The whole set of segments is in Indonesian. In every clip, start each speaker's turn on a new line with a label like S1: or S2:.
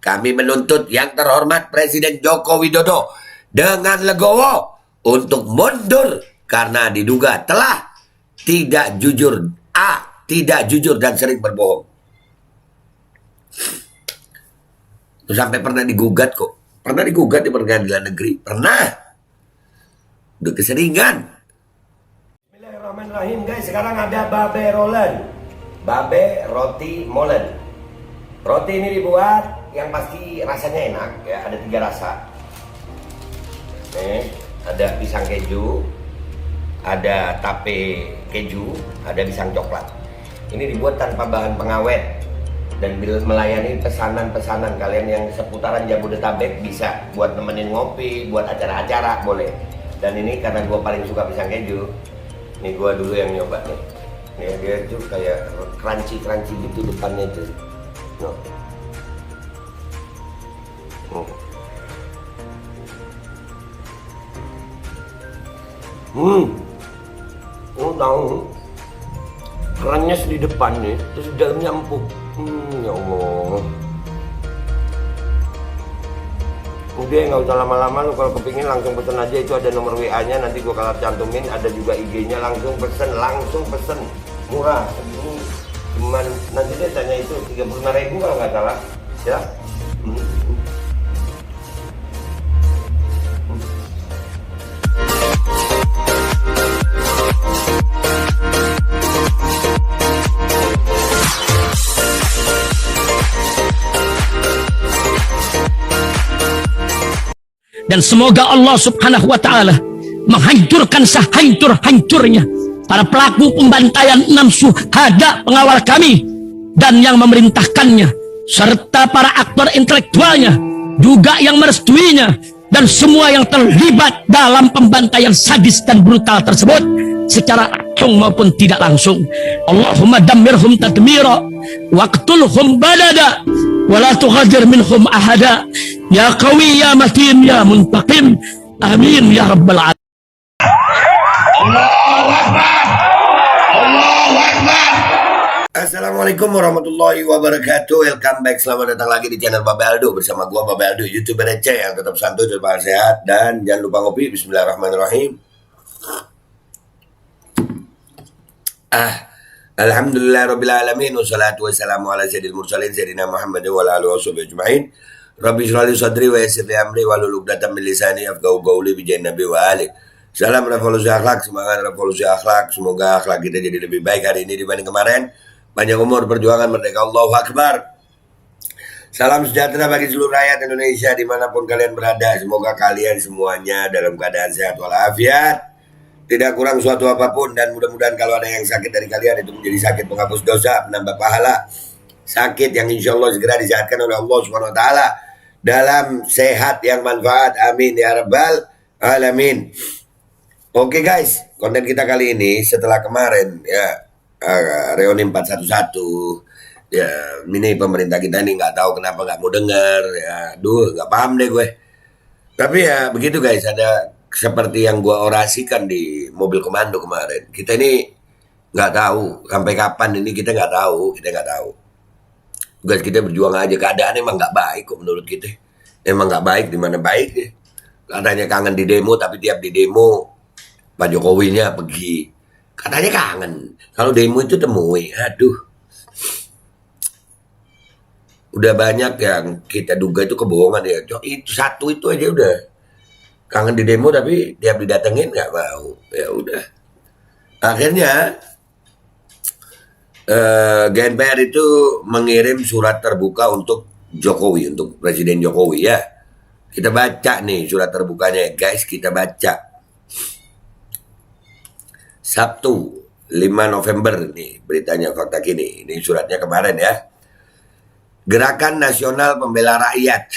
S1: kami menuntut yang terhormat Presiden Joko Widodo dengan legowo untuk mundur karena diduga telah tidak jujur dan sering berbohong. Sampai pernah digugat kok. Pernah digugat di pengadilan negeri. Pernah. Udah keseringan. Bismillahirrahmanirrahim guys. Sekarang ada babe rolen. Babe roti molen. Roti ini dibuat yang pasti rasanya enak ya. Ada 3 rasa. Nih, ada pisang keju, ada tape keju, ada pisang coklat. Ini dibuat tanpa bahan pengawet dan melayani pesanan-pesanan kalian yang seputaran Jabodetabek, bisa buat nemenin ngopi, buat acara-acara boleh. Dan ini karena gue paling suka pisang keju, nih gue dulu yang nyoba nih. Nih dia tuh kayak crunchy gitu depannya tuh. Tahu kerennya di depan nih, terus di dalamnya empuk. Ya Allah. Udah nggak usah lama-lama, lu kalau kepingin langsung pesen aja, itu ada nomor WA-nya, nanti gua kalau cantumin, ada juga IG-nya, langsung pesen, murah. Ini cuman nanti dia tanya itu 35.000 kalau nggak salah, ya.
S2: Dan semoga Allah subhanahu wa ta'ala menghancurkan sehancur-hancurnya para pelaku pembantaian 6 syuhada pengawal kami dan yang memerintahkannya, serta para aktor intelektualnya juga yang merestuinya, dan semua yang terlibat dalam pembantaian sadis dan brutal tersebut secara langsung maupun tidak langsung. Allahumma dammirhum tadmira waqtulhum badada wala tughadir minhum ahada ya qawi ya matin ya muntaqim amin ya rabbal alamin.
S1: Allahu Akbar. Allahu Akbar. Assalamualaikum warahmatullahi wabarakatuh. Welcome back, selamat datang lagi di channel Babe Aldo bersama gua Babe Aldo, YouTuber receh yang tetap santuy, tetap sehat, dan jangan lupa ngopi. Bismillahirrahmanirrahim. Alhamdulillah rabbil alamin, wassalatu wassalamu ala sayyidil mursalin sayyidina Muhammad wa ala alihi washabihi ajmain. Rabbi shrah li sadri wa yassir li amri wahlul 'uqdatam min lisani yafqahu qawli bi jahin nabi wa ali. Salam revolusi akhlak, semangat revolusi akhlak. Semoga akhlak kita jadi lebih baik hari ini dibanding kemarin. Panjang umur, perjuangan, merdeka, Allahu Akbar. Salam sejahtera bagi seluruh rakyat Indonesia dimanapun kalian berada. Semoga kalian semuanya dalam keadaan sehat walafiat, tidak kurang suatu apapun, dan mudah-mudahan kalau ada yang sakit dari kalian itu menjadi sakit penghapus dosa, penambah pahala, sakit yang insya Allah segera disehatkan oleh Allah Subhanahu Wa Taala dalam sehat yang manfaat. Amin ya rabbal alamin. Oke guys, konten kita kali ini setelah kemarin ya reuni 411 ya, ini pemerintah kita ini nggak tahu kenapa nggak mau dengar ya, nggak paham deh gue. Tapi ya begitu guys, ada seperti yang gue orasikan di mobil komando kemarin. Kita ini nggak tahu sampai kapan ini, kita nggak tahu. Guys, kita berjuang aja. Keadaan emang nggak baik kok menurut kita. Emang nggak baik, di mana baiknya? Katanya kangen di demo, tapi tiap di demo Pak Jokowinya pergi. Katanya kangen. Kalau demo itu temui. Aduh. Udah banyak yang kita duga itu kebohongan ya. Itu satu itu aja udah. Kangen di demo tapi tiap didatengin nggak mau. Ya udah. Akhirnya GNPR itu mengirim surat terbuka untuk Jokowi, untuk Presiden Jokowi ya. Kita baca nih surat terbukanya guys, kita baca. Sabtu 5 November nih beritanya, fakta kini. Ini suratnya kemarin ya. Gerakan Nasional Pembela Rakyat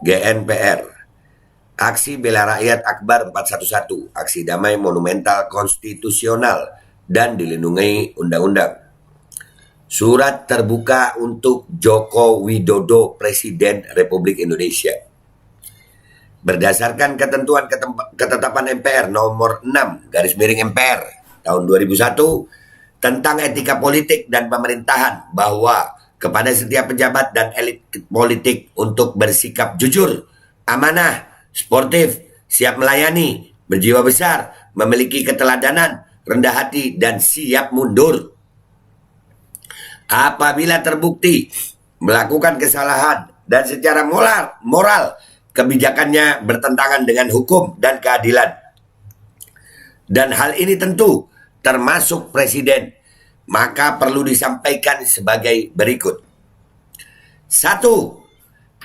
S1: GNPR, Aksi Bela Rakyat Akbar 411, aksi damai monumental konstitusional dan dilindungi undang-undang. Surat terbuka untuk Joko Widodo, Presiden Republik Indonesia. Berdasarkan ketentuan ketetapan MPR nomor 6/MPR tahun 2001 tentang etika politik dan pemerintahan, bahwa kepada setiap pejabat dan elit politik untuk bersikap jujur, amanah, sportif, siap melayani, berjiwa besar, memiliki keteladanan, rendah hati, dan siap mundur. Apabila terbukti melakukan kesalahan dan secara moral kebijakannya bertentangan dengan hukum dan keadilan. Dan hal ini tentu termasuk presiden, maka perlu disampaikan sebagai berikut. 1.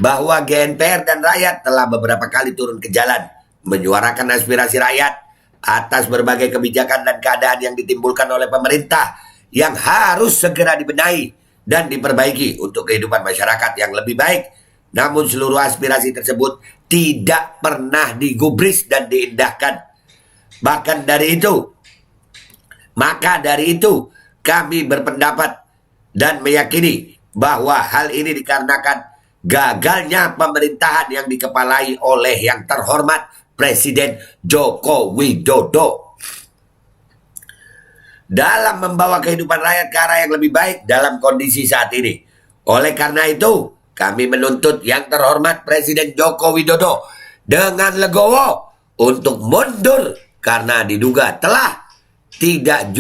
S1: Bahwa GNPR dan rakyat telah beberapa kali turun ke jalan, menyuarakan aspirasi rakyat atas berbagai kebijakan dan keadaan yang ditimbulkan oleh pemerintah yang harus segera dibenahi dan diperbaiki untuk kehidupan masyarakat yang lebih baik. Namun seluruh aspirasi tersebut tidak pernah digubris dan diindahkan. Maka dari itu kami berpendapat dan meyakini bahwa hal ini dikarenakan gagalnya pemerintahan yang dikepalai oleh yang terhormat Presiden Joko Widodo dalam membawa kehidupan rakyat ke arah yang lebih baik dalam kondisi saat ini. Oleh karena itu, kami menuntut yang terhormat Presiden Joko Widodo dengan legowo untuk mundur karena diduga telah tidak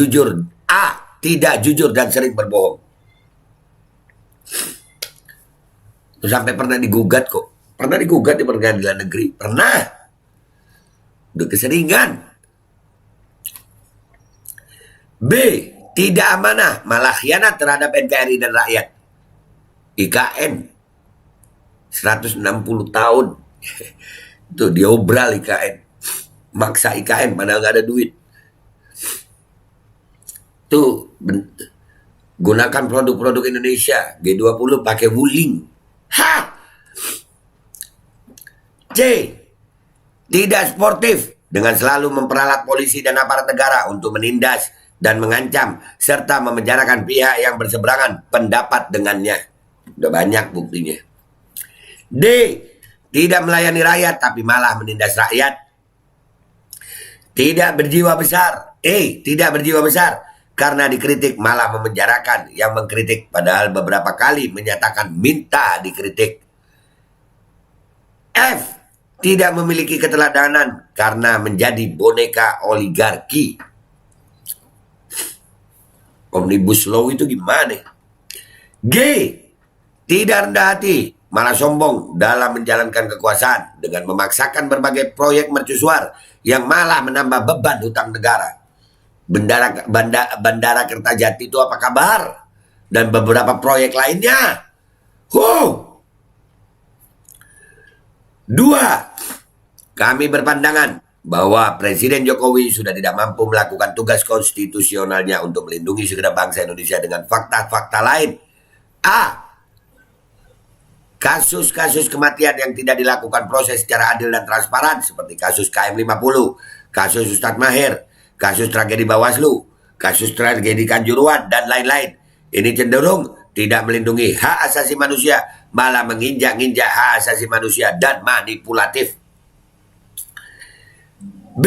S1: jujur dan sering berbohong. Sampai pernah digugat kok. Pernah digugat di pengadilan negeri. Pernah. Udah keseringan. B. Tidak amanah, malah khianat terhadap NKRI dan rakyat. IKN 160 tahun. Itu diobral IKN. Maksa IKN padahal gak ada duit. Tuh gunakan produk-produk Indonesia. G20 pakai Wuling. C. Tidak sportif dengan selalu memperalat polisi dan aparat negara untuk menindas dan mengancam serta memenjarakan pihak yang berseberangan pendapat dengannya. Udah banyak buktinya. D. Tidak melayani rakyat tapi malah menindas rakyat. Tidak berjiwa besar. Tidak berjiwa besar karena dikritik malah memenjarakan yang mengkritik padahal beberapa kali menyatakan minta dikritik. F. Tidak memiliki keteladanan karena menjadi boneka oligarki. Omnibus Law itu gimana? G. Tidak rendah hati, malah sombong dalam menjalankan kekuasaan dengan memaksakan berbagai proyek mercusuar yang malah menambah beban hutang negara. Bandara Kertajati itu apa kabar? Dan beberapa proyek lainnya. 2. Kami berpandangan bahwa Presiden Jokowi sudah tidak mampu melakukan tugas konstitusionalnya untuk melindungi segenap bangsa Indonesia dengan fakta-fakta lain. A. Kasus-kasus kematian yang tidak dilakukan proses secara adil dan transparan seperti kasus KM50, kasus Ustadz Maher, kasus tragedi Bawaslu, kasus tragedi Kanjuruhan, dan lain-lain. Ini cenderung tidak melindungi hak asasi manusia, malah menginjak-injak hak asasi manusia dan manipulatif. B.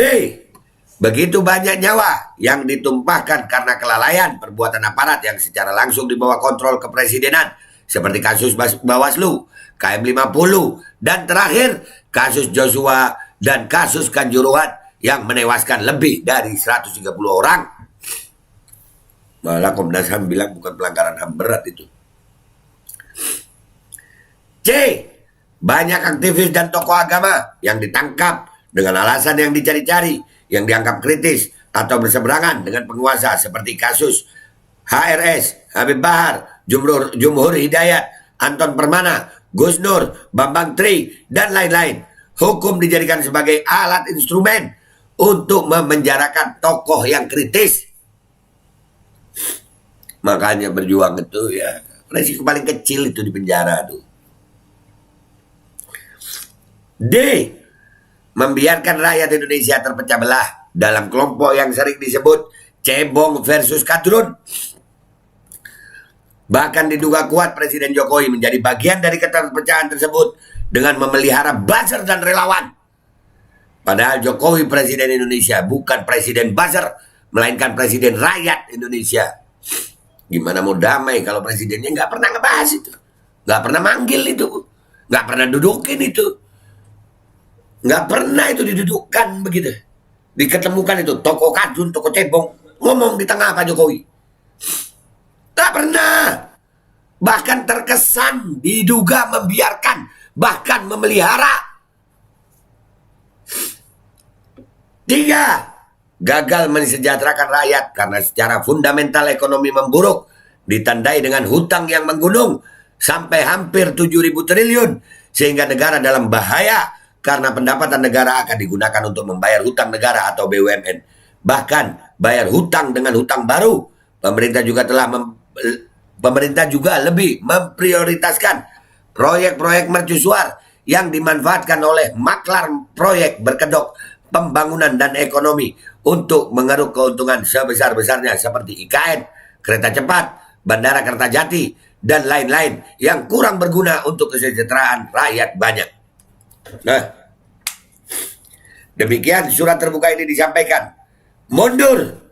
S1: Begitu banyak nyawa yang ditumpahkan karena kelalaian perbuatan aparat yang secara langsung di bawah kontrol kepresidenan, seperti kasus Bawaslu, KM50, dan terakhir kasus Joshua dan kasus Kanjuruhan yang menewaskan lebih dari 130 orang. Malah Komnas HAM bilang bukan pelanggaran HAM berat itu. C. Banyak aktivis dan tokoh agama yang ditangkap dengan alasan yang dicari-cari, yang dianggap kritis atau berseberangan dengan penguasa seperti kasus HRS, Habib Bahar, Jumhur Hidayat, Anton Permana, Gus Nur, Bambang Tri, dan lain-lain. Hukum dijadikan sebagai alat instrumen untuk memenjarakan tokoh yang kritis. Makanya berjuang itu ya, resiko paling kecil itu di penjara tuh. D. Membiarkan rakyat Indonesia terpecah belah dalam kelompok yang sering disebut cebong versus kadrun. Bahkan diduga kuat Presiden Jokowi menjadi bagian dari keterpecahan tersebut dengan memelihara buzzer dan relawan. Padahal Jokowi Presiden Indonesia, bukan Presiden buzzer, melainkan Presiden rakyat Indonesia. Gimana mau damai kalau presidennya nggak pernah ngebahas itu, nggak pernah manggil itu, nggak pernah dudukin itu, nggak pernah itu didudukkan begitu, diketemukan itu toko kajun, toko cebong, ngomong di tengah Pak Jokowi, nggak pernah. Bahkan terkesan diduga membiarkan, bahkan memelihara. 3, gagal mensejahterakan rakyat karena secara fundamental ekonomi memburuk, ditandai dengan hutang yang menggunung sampai hampir 7.000 triliun, sehingga negara dalam bahaya karena pendapatan negara akan digunakan untuk membayar hutang negara atau BUMN. Bahkan bayar hutang dengan hutang baru. Pemerintah juga lebih memprioritaskan proyek-proyek mercusuar yang dimanfaatkan oleh maklar proyek berkedok pembangunan dan ekonomi untuk mengeruk keuntungan sebesar-besarnya seperti IKN, kereta cepat, Bandara Kertajati, dan lain-lain yang kurang berguna untuk kesejahteraan rakyat banyak. Nah, demikian surat terbuka ini disampaikan. Mundur,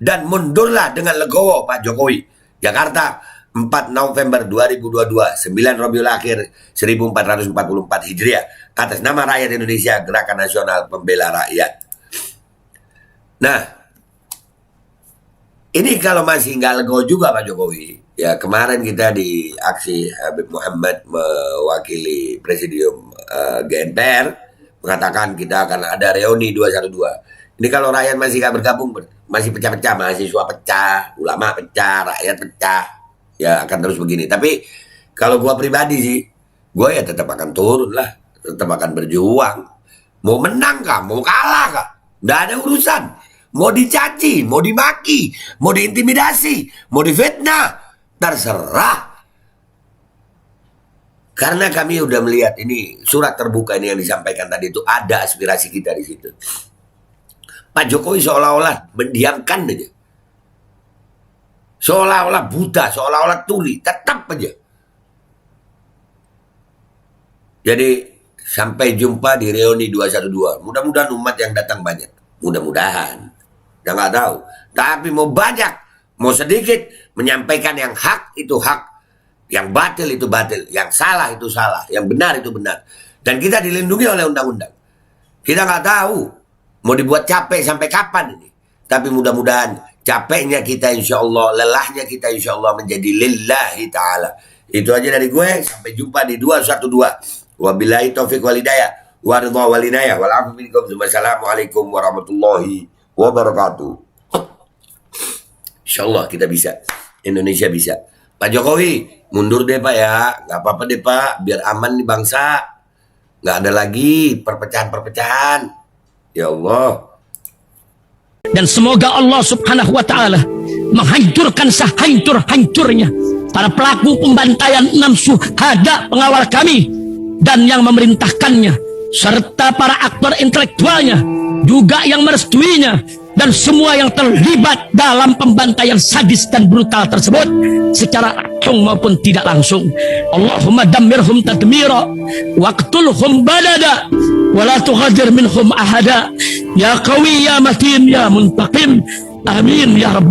S1: dan mundurlah dengan legowo Pak Jokowi. Jakarta, 4 November 2022, 9 Rabiul Akhir 1444 Hijriah, atas nama rakyat Indonesia, Gerakan Nasional Pembela Rakyat. Nah, ini kalau masih nggak legowo juga Pak Jokowi, ya kemarin kita di aksi Habib Muhammad mewakili Presidium GNPR mengatakan kita akan ada reuni 212. Ini kalau rakyat masih nggak bergabung, masih pecah-pecah, mahasiswa pecah, ulama pecah, rakyat pecah, ya akan terus begini. Tapi kalau gua pribadi sih, gua ya tetap akan turun lah, tetap akan berjuang. Mau menang kah, mau kalah kah, nggak ada urusan. Mau dicaci, mau dimaki, mau diintimidasi, mau difitnah, terserah. Karena kami udah melihat ini surat terbuka ini yang disampaikan tadi itu ada aspirasi kita di situ. Pak Jokowi seolah-olah mendiamkan aja. Seolah-olah buta, seolah-olah tuli, tetap aja. Jadi sampai jumpa di reuni 212. Mudah-mudahan umat yang datang banyak. Mudah-mudahan. Udah nggak tahu. Tapi mau banyak, mau sedikit, menyampaikan yang hak itu hak. Yang batil itu batil. Yang salah itu salah. Yang benar itu benar. Dan kita dilindungi oleh undang-undang. Kita nggak tahu mau dibuat capek sampai kapan ini. Tapi mudah-mudahan capeknya kita insya Allah, lelahnya kita insya Allah menjadi lillahi ta'ala. Itu aja dari gue. Sampai jumpa di 212. Wabillahi taufiq walhidayah. Waridha walinayah. Walafu minkum. Wassalamualaikum warahmatullahi wabarakatuh. Insya Allah kita bisa. Indonesia bisa. Pak Jokowi, mundur deh Pak ya. Gak apa-apa deh Pak. Biar aman nih bangsa. Gak ada lagi perpecahan-perpecahan. Ya Allah.
S2: Dan semoga Allah subhanahu wa ta'ala menghancurkan sehancur-hancurnya para pelaku pembantaian 6 syuhada pengawal kami dan yang memerintahkannya, serta para aktor intelektualnya juga yang merestuinya, dan semua yang terlibat dalam pembantaian sadis dan brutal tersebut secara langsung maupun tidak langsung. Allahumma dammirhum tadmira waqtulhum badada wala tughadir minhum ahada ya qawi ya matin ya muntaqim amin ya rabbal